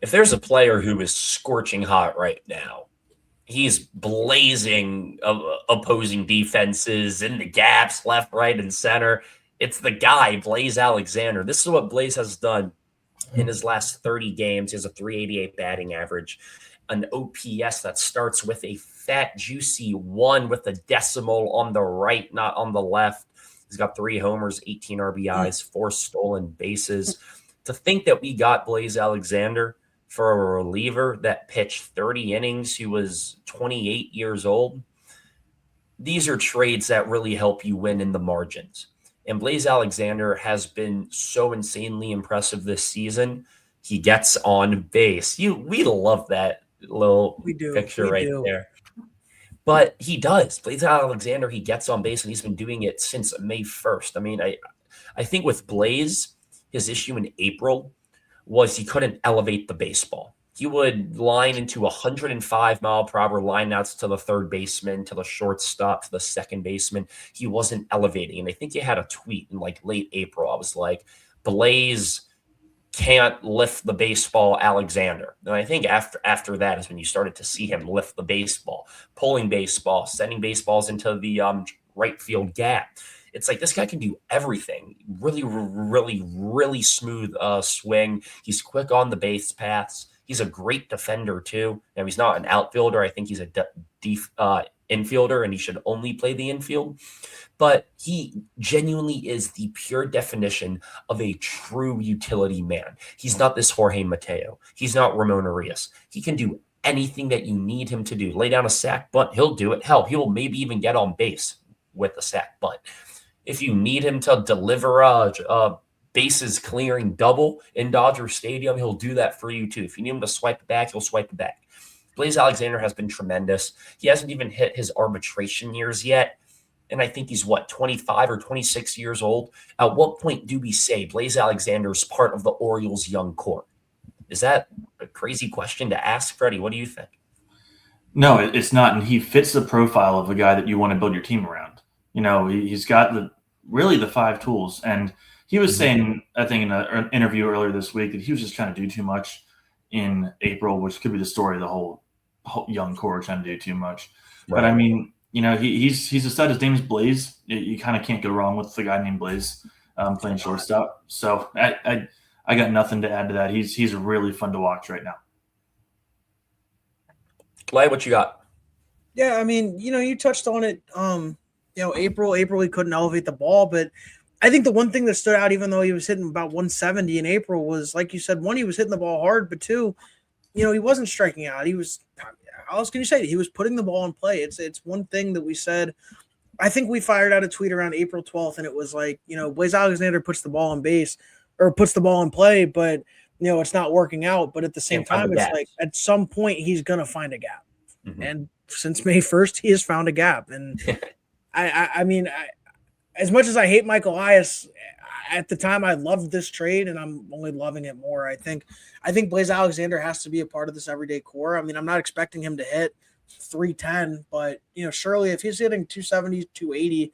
if there's a player who is scorching hot right now, he's blazing opposing defenses in the gaps, left, right, and center. It's the guy, Blaze Alexander. This is what Blaze has done in his last 30 games. He has a 388 batting average, an OPS that starts with a fat, juicy 1 with a decimal on the right, not on the left. He's got 3 homers, 18 RBIs, 4 stolen bases. To think that we got Blaze Alexander for a reliever that pitched 30 innings, who was 28 years old, these are trades that really help you win in the margins. And Blaze Alexander has been so insanely impressive this season. He gets on base. We love that little picture right there. But he does. Blaze Alexander, he gets on base, and he's been doing it since May 1st. I mean, I think with Blaze, his issue in April was he couldn't elevate the baseball. He would line into 105-mile-per-hour lineouts to the third baseman, to the shortstop, to the second baseman. He wasn't elevating. And I think he had a tweet in like late April. I was like, Blaze can't lift the baseball, Alexander. And I think after that is when you started to see him lift the baseball, pulling baseball, sending baseballs into the right field gap. It's like this guy can do everything. Really, really, really smooth swing. He's quick on the base paths. He's a great defender, too. Now, he's not an outfielder. I think he's a infielder, and he should only play the infield. But he genuinely is the pure definition of a true utility man. He's not this Jorge Mateo. He's not Ramon Arias. He can do anything that you need him to do. Lay down a sack bunt, he'll do it. Hell, he'll maybe even get on base with a sack bunt. If you need him to deliver a bases clearing double in Dodger Stadium, he'll do that for you too. If you need him to swipe it back, he'll swipe it back. Blaze Alexander has been tremendous. He hasn't even hit his arbitration years yet. And I think he's, 25 or 26 years old. At what point do we say Blaze Alexander is part of the Orioles' young core? Is that a crazy question to ask, Freddie? What do you think? No, it's not. And he fits the profile of a guy that you want to build your team around. You know, he's got the 5 tools. And he was saying, I think in an interview earlier this week, that he was just trying to do too much in April, which could be the story of the whole young core trying to do too much. Right. But I mean, you know, he's a stud. His name is Blaze. You kind of can't go wrong with the guy named Blaze playing shortstop. So I got nothing to add to that. He's really fun to watch right now. Clay, what you got? Yeah, I mean, you know, you touched on it. April he couldn't elevate the ball, but I think the one thing that stood out, even though he was hitting about 170 in April, was, like you said, 1, he was hitting the ball hard, but 2, you know, he wasn't striking out. He was, how else can you say it? He was putting the ball in play. It's one thing that we said. I think we fired out a tweet around April 12th, and it was like, you know, Blaze Alexander puts the ball in base or puts the ball in play, but, you know, it's not working out. But at the same time, it's like at some point he's going to find a gap. Mm-hmm. And since May 1st, he has found a gap. And I mean, as much as I hate Michael Elias, at the time I loved this trade, and I'm only loving it more. I think Blaze Alexander has to be a part of this everyday core. I mean, I'm not expecting him to hit 310, but, you know, surely if he's hitting 270, 280,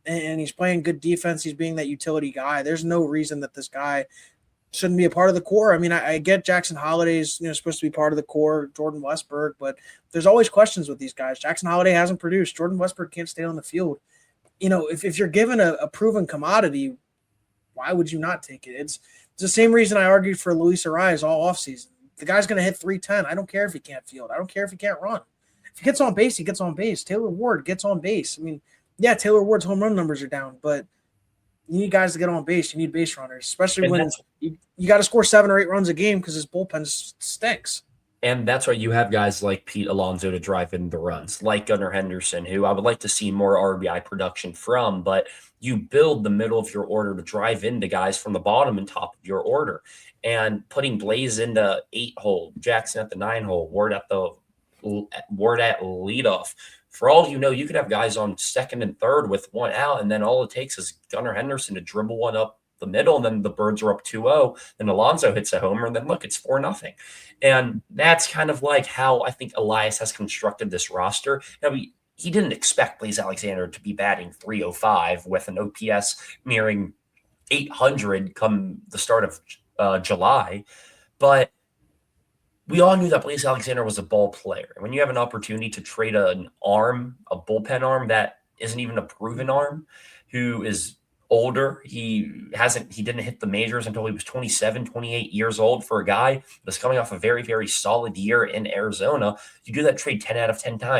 and he's playing good defense, he's being that utility guy, there's no reason that this guy shouldn't be a part of the core. I mean, I get Jackson Holliday's, you know, supposed to be part of the core, Jordan Westburg, but there's always questions with these guys. Jackson Holliday hasn't produced. Jordan Westburg can't stay on the field. You know, if you're given a proven commodity, why would you not take it? It's the same reason I argued for Luis Arias all offseason. The guy's going to hit 310. I don't care if he can't field. I don't care if he can't run. If he gets on base, he gets on base. Taylor Ward gets on base. I mean, yeah, Taylor Ward's home run numbers are down, but you need guys to get on base. You need base runners, especially when you got to score 7 or 8 runs a game because his bullpen stinks. And that's why you have guys like Pete Alonso to drive in the runs, like Gunnar Henderson, who I would like to see more RBI production from, but you build the middle of your order to drive into guys from the bottom and top of your order. And putting Blaze into 8-hole, Jackson at the 9-hole, Ward at leadoff. For all you know, you could have guys on second and third with 1 out, and then all it takes is Gunnar Henderson to dribble one up the middle, and then the Birds are up 2-0, then Alonso hits a homer, and then look, it's 4-0. And that's kind of like how I think Elias has constructed this roster. Now, he didn't expect Blaze Alexander to be batting 305 with an OPS nearing 800 come the start of July, but we all knew that Blaze Alexander was a ball player. And when you have an opportunity to trade an arm, a bullpen arm that isn't even a proven arm, who is older, he didn't hit the majors until he was 27, 28 years old, for a guy that's coming off a very, very solid year in Arizona, you do that trade 10 out of 10 times.